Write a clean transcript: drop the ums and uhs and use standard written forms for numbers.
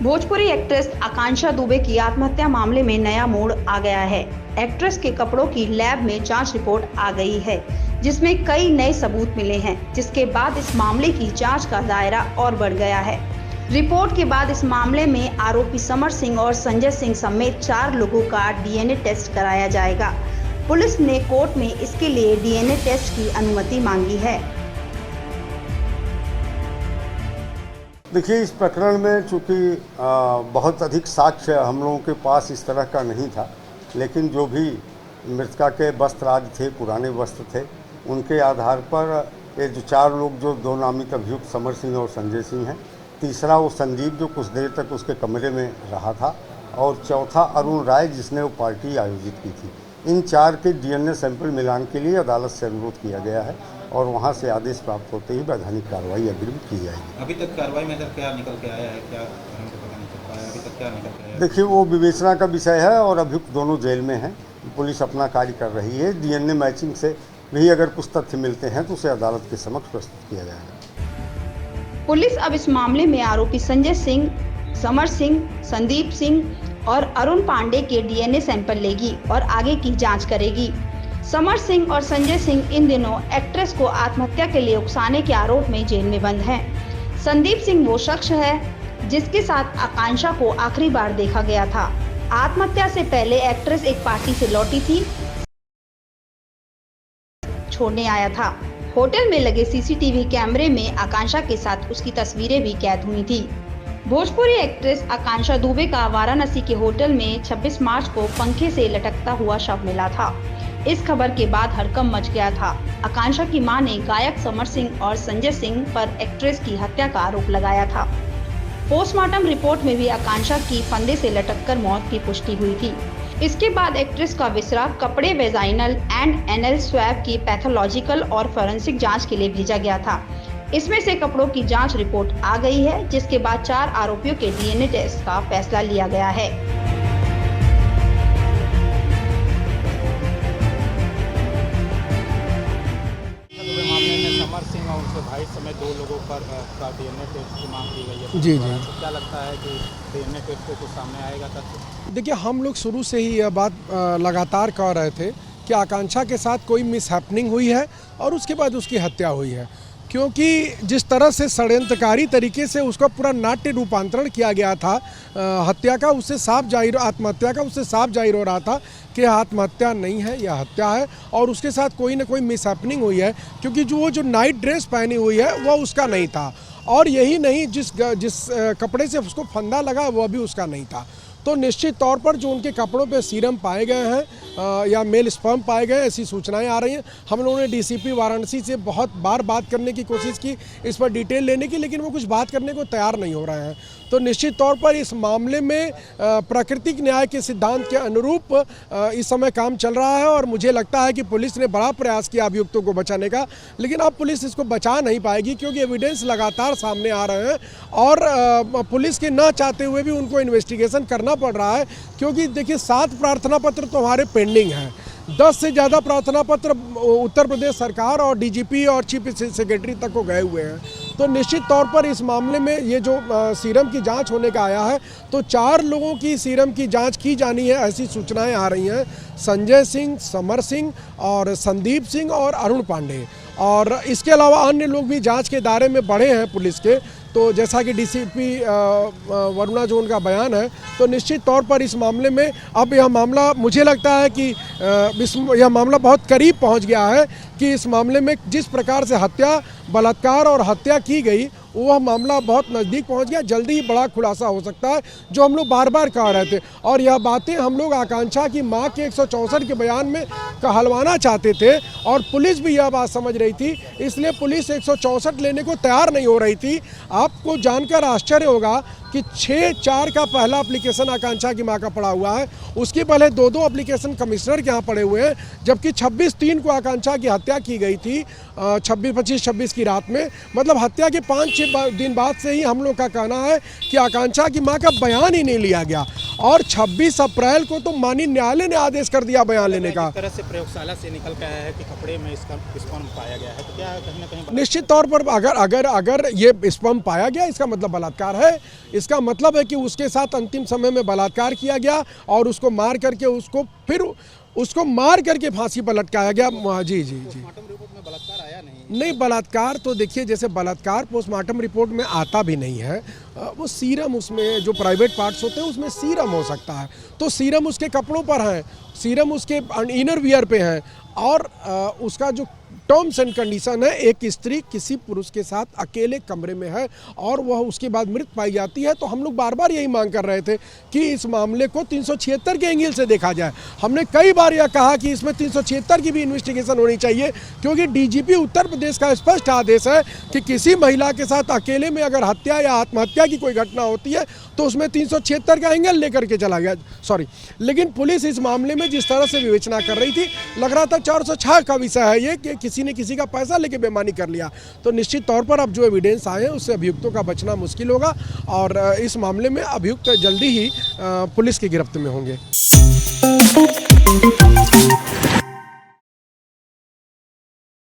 Bhojpuri actress आकांक्षा दुबे की आत्महत्या मामले में नया मोड़ आ गया है। एक्ट्रेस के कपड़ों की लैब में जांच रिपोर्ट आ गई है, जिसमें कई नए सबूत मिले हैं, जिसके बाद इस मामले की जांच का दायरा और बढ़ गया है। रिपोर्ट के बाद इस मामले में आरोपी समर सिंह और संजय सिंह समेत 4 लोगों का डीएनए टेस्ट कराया जाएगा। पुलिस ने कोर्ट में इसके लिए डीएनए टेस्ट की अनुमति मांगी है। देखिए, इस प्रकरण में चूँकि बहुत अधिक साक्ष्य हम लोगों के पास इस तरह का नहीं था, लेकिन जो भी मृतका के वस्त्र आदि थे, पुराने वस्त्र थे, उनके आधार पर ये जो 4 लोग, जो 2 नामित अभियुक्त समर सिंह और संजय सिंह हैं, तीसरा वो संदीप जो कुछ देर तक उसके कमरे में रहा था, और चौथा अरुण राय जिसने वो पार्टी आयोजित की थी। इन 4 के डीएनए सैंपल मिलान के लिए अदालत से अनुरोध किया गया है और वहां से आदेश प्राप्त होते ही वैधानिक कार्रवाई अग्रिम की जाएगी। अभी तक कार्रवाई में क्या निकल के आया है, क्या हमको पता नहीं चल पाया, अभी तक क्या निकल के आया है? देखिए, वो विवेचना का विषय है और अभियुक्त दोनों जेल में हैं। पुलिस अपना कार्य कर रही है। डीएनए मैचिंग से भी अगर कुछ तथ्य मिलते हैं तो उसे अदालत के समक्ष प्रस्तुत किया जाएगा। पुलिस अब इस मामले में आरोपी संजय सिंह, समर सिंह, संदीप सिंह और अरुण पांडे के डीएनए सैंपल लेगी और आगे की जांच करेगी। समर सिंह और संजय सिंह इन दिनों एक्ट्रेस को आत्महत्या के लिए उकसाने के आरोप में जेल में बंद हैं। संदीप सिंह वो शख्स है जिसके साथ आकांक्षा को आखिरी बार देखा गया था। आत्महत्या से पहले एक्ट्रेस एक पार्टी से लौटी थी, छोड़ने आया था। होटल में लगे सीसीटीवी कैमरे में आकांक्षा के साथ उसकी तस्वीरें भी कैद हुई थी। भोजपुरी एक्ट्रेस आकांक्षा दुबे का वाराणसी के होटल में 26 मार्च को पंखे से लटकता हुआ शव मिला था। इस खबर के बाद हड़कंप मच गया था। आकांक्षा की मां ने गायक समर सिंह और संजय सिंह पर एक्ट्रेस की हत्या का आरोप लगाया था। पोस्टमार्टम रिपोर्ट में भी आकांक्षा की फंदे से लटककर मौत की पुष्टि हुई थी। इसके बाद एक्ट्रेस का विसरा कपड़े, वेजाइनल एंड एनल स्वैब की पैथोलॉजिकल और फोरेंसिक जांच के लिए भेजा गया था। इसमें से कपड़ों की जांच रिपोर्ट आ गई है, जिसके बाद 4 आरोपियों के डीएनए टेस्ट का फैसला लिया गया है। मामले में समर सिंह और उनके भाई समेत 2 लोगों पर का डीएनए टेस्ट की मांग की गई है। जी। तो क्या लगता है कि डीएनए टेस्ट से कुछ सामने आएगा तथ्य? देखिए, हम लोग शुरू से ही यह बात लगातार कह रहे थे कि आकांक्षा के साथ कोई मिसहैपनिंग हुई है और उसके बाद उसकी हत्या हुई है, क्योंकि जिस तरह से षड्यंत्रकारी तरीके से उसका पूरा नाट्य रूपांतरण किया गया था हत्या का, उससे साफ जाहिर, आत्महत्या का उससे साफ जाहिर हो रहा था कि आत्महत्या नहीं है, यह हत्या है। और उसके साथ कोई ना कोई मिसहैपनिंग हुई है, क्योंकि जो नाइट ड्रेस पहनी हुई है वह उसका नहीं था, और यही नहीं, जिस कपड़े से उसको फंदा लगा वह भी उसका नहीं था। तो निश्चित तौर पर जो उनके कपड़ों पे सीरम पाए गए हैं या मेल स्पर्म पाए गए, ऐसी सूचनाएं आ रही हैं। हम लोगों ने डीसीपी वाराणसी से बहुत बार बात करने की कोशिश की, इस पर डिटेल लेने की, लेकिन वो कुछ बात करने को तैयार नहीं हो रहे हैं। तो निश्चित तौर पर इस मामले में प्राकृतिक न्याय के सिद्धांत के अनुरूप इस समय काम चल रहा है, और मुझे लगता है कि पुलिस ने बड़ा प्रयास किया अभियुक्तों को बचाने का, लेकिन अब पुलिस इसको बचा नहीं पाएगी, क्योंकि एविडेंस लगातार सामने आ रहे हैं और पुलिस के न चाहते हुए भी उनको इन्वेस्टिगेशन करना पड़ रहा है। क्योंकि देखिए, 7 प्रार्थना पत्र तो हमारे पेंडिंग हैं, 10 से ज़्यादा प्रार्थना पत्र उत्तर प्रदेश सरकार और डीजीपी और चीफ सेक्रेटरी तक को गए हुए हैं। तो निश्चित तौर पर इस मामले में ये जो सीरम की जांच होने का आया है, तो 4 लोगों की सीरम की जांच की जानी है, ऐसी सूचनाएं आ रही हैं। संजय सिंह, समर सिंह और संदीप सिंह और अरुण पांडे, और इसके अलावा अन्य लोग भी जांच के दायरे में बढ़े हैं पुलिस के। तो जैसा कि डीसीपी वरुणा जोन का बयान है, तो निश्चित तौर पर इस मामले में अब यह मामला, मुझे लगता है कि यह मामला बहुत करीब पहुंच गया है कि इस मामले में जिस प्रकार से हत्या, बलात्कार और हत्या की गई, वह मामला बहुत नज़दीक पहुंच गया। जल्दी ही बड़ा खुलासा हो सकता है, जो हम लोग बार बार कह रहे थे। और यह बातें हम लोग आकांक्षा की मां के 164 के बयान में कहलवाना चाहते थे, और पुलिस भी यह बात समझ रही थी, इसलिए पुलिस 164 लेने को तैयार नहीं हो रही थी। आपको जानकर आश्चर्य होगा कि 6/4 का पहला एप्लीकेशन आकांक्षा की मां का पड़ा हुआ है, उसके पहले 2 एप्लीकेशन कमिश्नर के यहाँ पड़े हुए हैं, जबकि 26/3 को आकांक्षा की हत्या की गई थी, 25-26 की रात में। मतलब हत्या के 5-6 दिन बाद से ही हम लोग का कहना है कि आकांक्षा की मां का बयान ही नहीं लिया गया। और 26 अप्रैल को तो माननीय न्यायालय ने आदेश कर दिया बयान लेने का। जिस तरह से प्रयोगशाला से निकल के आया है कि कपड़े में इसका स्पर्म पाया गया है, तो क्या कहीं ना कहीं निश्चित तौर पर अगर ये स्पर्म पाया गया, इसका मतलब बलात्कार है। इसका मतलब है कि उसके साथ अंतिम समय में बलात्कार किया गया और उसको मार करके फांसी पर लटकाया गया। जी जी जी। पोस्टमार्टम रिपोर्ट में बलात्कार आया नहीं। नहीं, बलात्कार तो देखिए, जैसे बलात्कार पोस्टमार्टम रिपोर्ट में आता भी नहीं है, वो सीरम, उसमें जो प्राइवेट पार्ट्स होते हैं उसमें सीरम हो सकता है, तो सीरम उसके कपड़ों पर है, सीरम उसके इनर वियर पे है, और उसका जो टर्म्स एंड कंडीशन है, एक स्त्री किसी पुरुष के साथ अकेले कमरे में है और वह उसके बाद मृत पाई जाती है। तो हम लोग बार बार यही मांग कर रहे थे कि इस मामले को 376 के एंगल से देखा जाए। हमने कई बार यह कहा कि इसमें 376 की भी इन्वेस्टिगेशन होनी चाहिए, क्योंकि डीजीपी उत्तर प्रदेश का स्पष्ट आदेश है कि किसी महिला के साथ अकेले में अगर हत्या या आत्महत्या की कोई घटना होती है तो उसमें 376 का एंगल लेकर के चला गया। लेकिन पुलिस इस मामले में जिस तरह से विवेचना कर रही थी, लग रहा था 406 का विषय है ये, कि किसी ने किसी का पैसा लेके बेईमानी कर लिया। तो निश्चित तौर पर अब जो एविडेंस आए हैं उससे अभियुक्तों का बचना मुश्किल होगा और इस मामले में अभियुक्त जल्दी ही पुलिस की गिरफ्त में होंगे।